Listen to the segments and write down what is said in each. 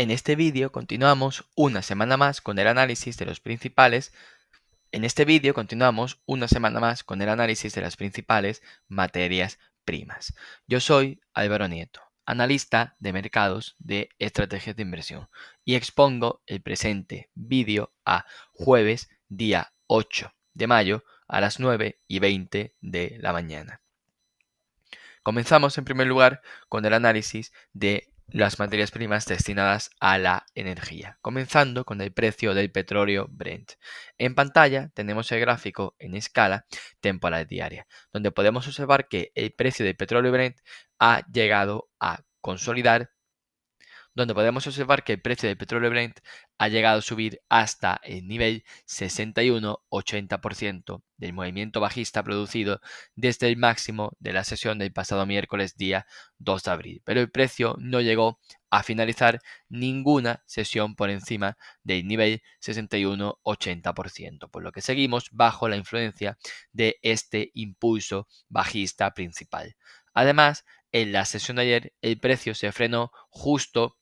En este vídeo continuamos una semana más con el análisis de los principales. las principales materias primas. Yo soy Álvaro Nieto, analista de mercados de estrategias de inversión, y expongo el presente vídeo a jueves, día 8 de mayo a las 9:20 de la mañana. Comenzamos en primer lugar con el análisis de las materias primas destinadas a la energía, comenzando con el precio del petróleo Brent. En pantalla tenemos el gráfico en escala temporal diaria, donde podemos observar que el precio del petróleo Brent ha llegado a consolidar donde podemos observar que el precio del petróleo Brent ha llegado a subir hasta el nivel 61,80% del movimiento bajista producido desde el máximo de la sesión del pasado miércoles día 2 de abril, pero el precio no llegó a finalizar ninguna sesión por encima del nivel 61,80%, por lo que seguimos bajo la influencia de este impulso bajista principal. Además, en la sesión de ayer el precio se frenó justo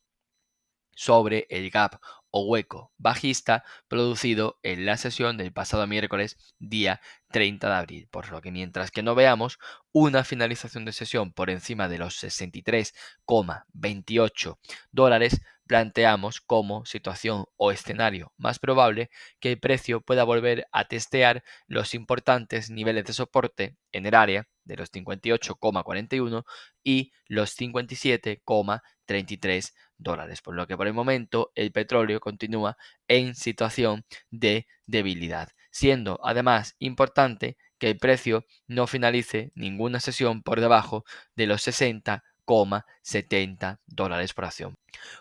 sobre el gap o hueco bajista producido en la sesión del pasado miércoles día 30 de abril, por lo que mientras que no veamos una finalización de sesión por encima de los 63,28 dólares, planteamos como situación o escenario más probable que el precio pueda volver a testear los importantes niveles de soporte en el área de los 58,41 y los 57,33 dólares, por lo que por el momento el petróleo continúa en situación de debilidad, siendo además importante que el precio no finalice ninguna sesión por debajo de los 60,70 dólares por acción,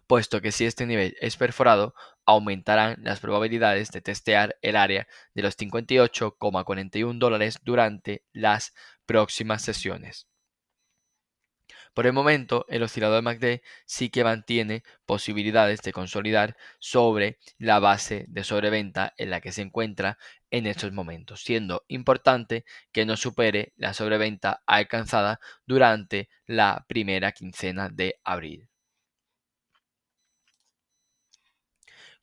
puesto que si este nivel es perforado, aumentarán las probabilidades de testear el área de los 58,41 dólares durante las próximas sesiones. Por el momento, el oscilador MACD sí que mantiene posibilidades de consolidar sobre la base de sobreventa en la que se encuentra en estos momentos, siendo importante que no supere la sobreventa alcanzada durante la primera quincena de abril.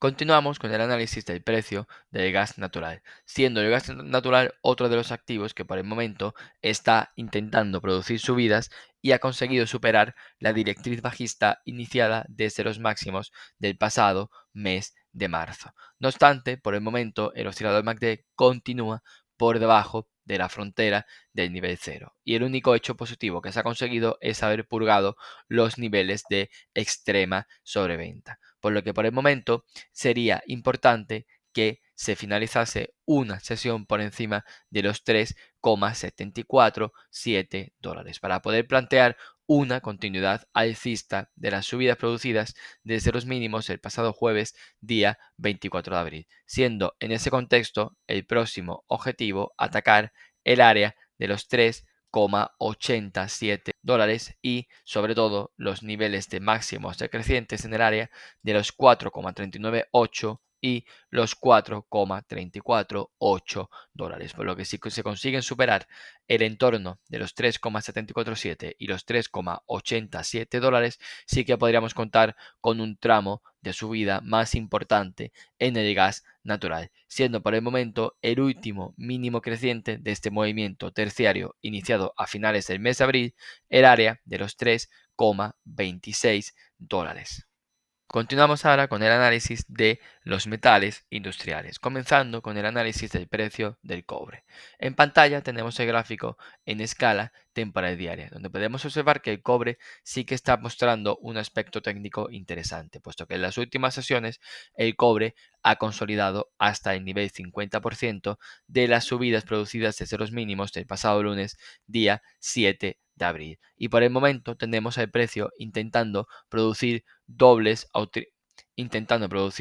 Continuamos con el análisis del precio del gas natural, siendo el gas natural otro de los activos que por el momento está intentando producir subidas y ha conseguido superar la directriz bajista iniciada desde los máximos del pasado mes de marzo. No obstante, por el momento el oscilador MACD continúa por debajo de la frontera del nivel cero, y el único hecho positivo que se ha conseguido es haber purgado los niveles de extrema sobreventa, por lo que por el momento sería importante que se finalizase una sesión por encima de los 3,747 dólares para poder plantear una continuidad alcista de las subidas producidas desde los mínimos el pasado jueves día 24 de abril, siendo en ese contexto el próximo objetivo atacar el área de los 3,87 dólares y sobre todo los niveles de máximos decrecientes en el área de los 4,398 y los 4,348 dólares, por lo que si se consiguen superar el entorno de los 3,747 y los 3,87 dólares, sí que podríamos contar con un tramo de subida más importante en el gas natural, siendo por el momento el último mínimo creciente de este movimiento terciario iniciado a finales del mes de abril el área de los 3,26 dólares. Continuamos ahora con el análisis de los metales industriales, comenzando con el análisis del precio del cobre. En pantalla tenemos el gráfico en escala temporal diaria, donde podemos observar que el cobre sí que está mostrando un aspecto técnico interesante, puesto que en las últimas sesiones el cobre ha consolidado hasta el nivel 50% de las subidas producidas desde los mínimos del pasado lunes día 7 de abril. Y por el momento tenemos el precio intentando producir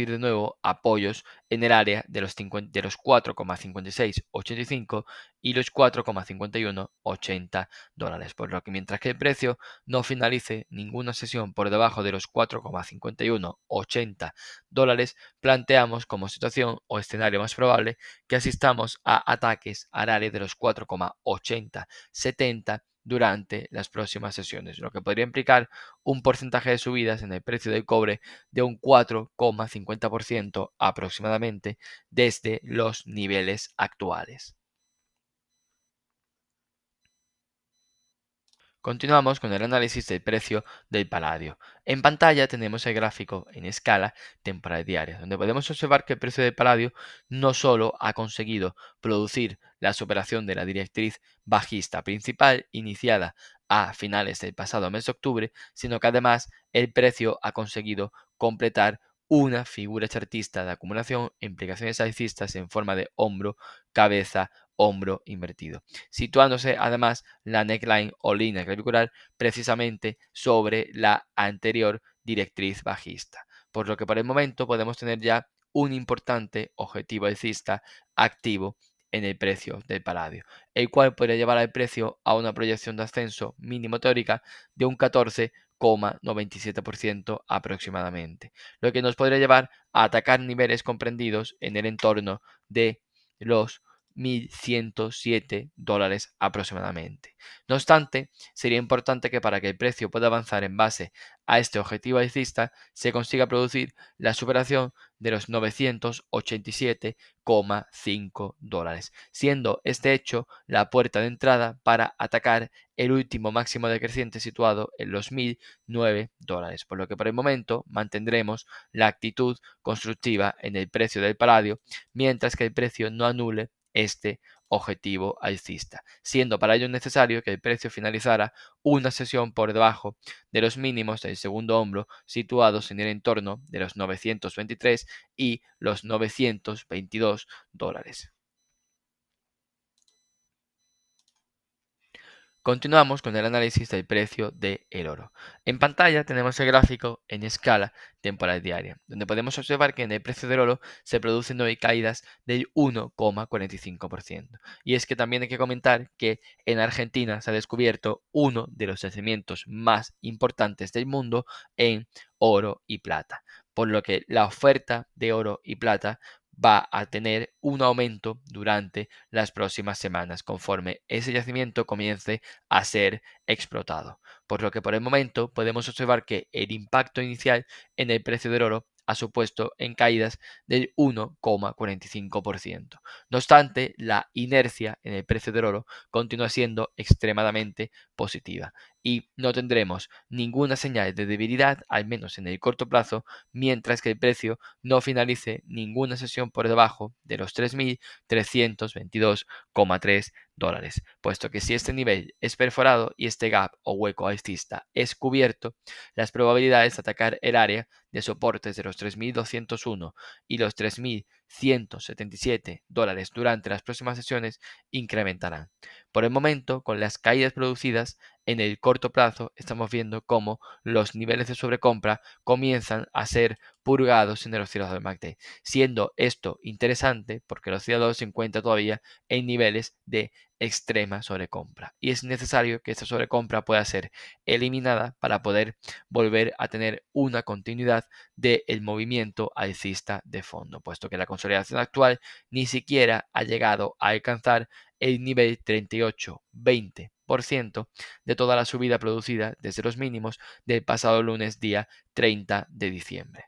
de nuevo apoyos en el área de los 4,5685 y los 4,5180 dólares, por lo que mientras que el precio no finalice ninguna sesión por debajo de los 4,5180 dólares, planteamos como situación o escenario más probable que asistamos a ataques al área de los 4,8070 durante las próximas sesiones, lo que podría implicar un porcentaje de subidas en el precio del cobre de un 4,50% aproximadamente desde los niveles actuales. Continuamos con el análisis del precio del paladio. En pantalla tenemos el gráfico en escala temporal diaria, donde podemos observar que el precio del paladio no solo ha conseguido producir la superación de la directriz bajista principal iniciada a finales del pasado mes de octubre, sino que además el precio ha conseguido completar una figura chartista de acumulación e implicaciones alcistas en forma de hombro, cabeza, hombro invertido, situándose además la neckline o línea clavicular precisamente sobre la anterior directriz bajista, por lo que por el momento podemos tener ya un importante objetivo alcista activo en el precio del paladio, el cual podría llevar al precio a una proyección de ascenso mínimo teórica de un 14,97% aproximadamente, lo que nos podría llevar a atacar niveles comprendidos en el entorno de los $1.107 aproximadamente. No obstante, sería importante que para que el precio pueda avanzar en base a este objetivo alcista se consiga producir la superación de los $987,5, siendo este hecho la puerta de entrada para atacar el último máximo decreciente situado en los $1.009, por lo que por el momento mantendremos la actitud constructiva en el precio del paladio mientras que el precio no anule este objetivo alcista, siendo para ello necesario que el precio finalizara una sesión por debajo de los mínimos del segundo hombro situados en el entorno de los 923 y los $922. Continuamos con el análisis del precio del oro. En pantalla tenemos el gráfico en escala temporal diaria, donde podemos observar que en el precio del oro se producen hoy caídas del 1,45%. Y es que también hay que comentar que en Argentina se ha descubierto uno de los yacimientos más importantes del mundo en oro y plata, por lo que la oferta de oro y plata va a tener un aumento durante las próximas semanas conforme ese yacimiento comience a ser explotado. Por lo que por el momento podemos observar que el impacto inicial en el precio del oro ha supuesto en caídas del 1,45%. No obstante, la inercia en el precio del oro continúa siendo extremadamente positiva y no tendremos ninguna señal de debilidad, al menos en el corto plazo, mientras que el precio no finalice ninguna sesión por debajo de los 3.322,3 puesto que si este nivel es perforado y este gap o hueco alcista es cubierto, las probabilidades de atacar el área de soportes de los 3.201 y los $3.177 durante las próximas sesiones incrementarán. Por el momento, con las caídas producidas en el corto plazo, estamos viendo cómo los niveles de sobrecompra comienzan a ser purgados en el oscilador MACD, siendo esto interesante porque el oscilador se encuentra todavía en niveles de extrema sobrecompra y es necesario que esta sobrecompra pueda ser eliminada para poder volver a tener una continuidad del movimiento alcista de fondo, puesto que la consolidación actual ni siquiera ha llegado a alcanzar el nivel 38,20% de toda la subida producida desde los mínimos del pasado lunes día 30 de diciembre.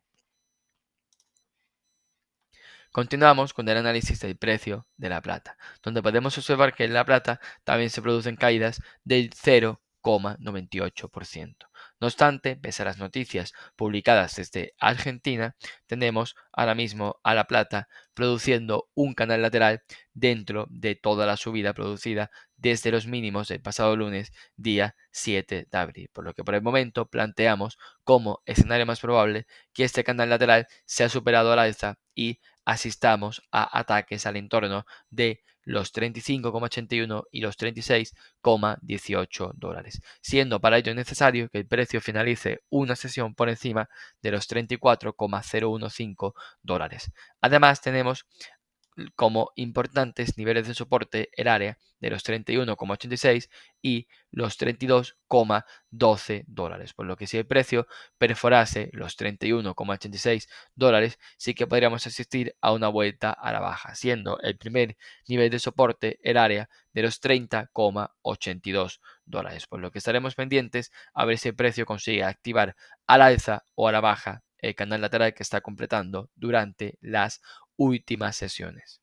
Continuamos con el análisis del precio de la plata, donde podemos observar que en la plata también se producen caídas del 0,98%. No obstante, pese a las noticias publicadas desde Argentina, tenemos ahora mismo a la plata produciendo un canal lateral dentro de toda la subida producida desde los mínimos del pasado lunes, día 7 de abril, por lo que por el momento planteamos como escenario más probable que este canal lateral sea superado al alza y asistamos a ataques al entorno de los 35,81 y los 36,18 siendo para ello necesario que el precio finalice una sesión por encima de los 34,015 Además, tenemos como importantes niveles de soporte el área de los 31,86 y los 32,12 dólares. Por lo que si el precio perforase los 31,86 dólares, sí que podríamos asistir a una vuelta a la baja, siendo el primer nivel de soporte el área de los 30,82 dólares. Por lo que estaremos pendientes a ver si el precio consigue activar al alza o a la baja el canal lateral que está completando durante las últimas sesiones.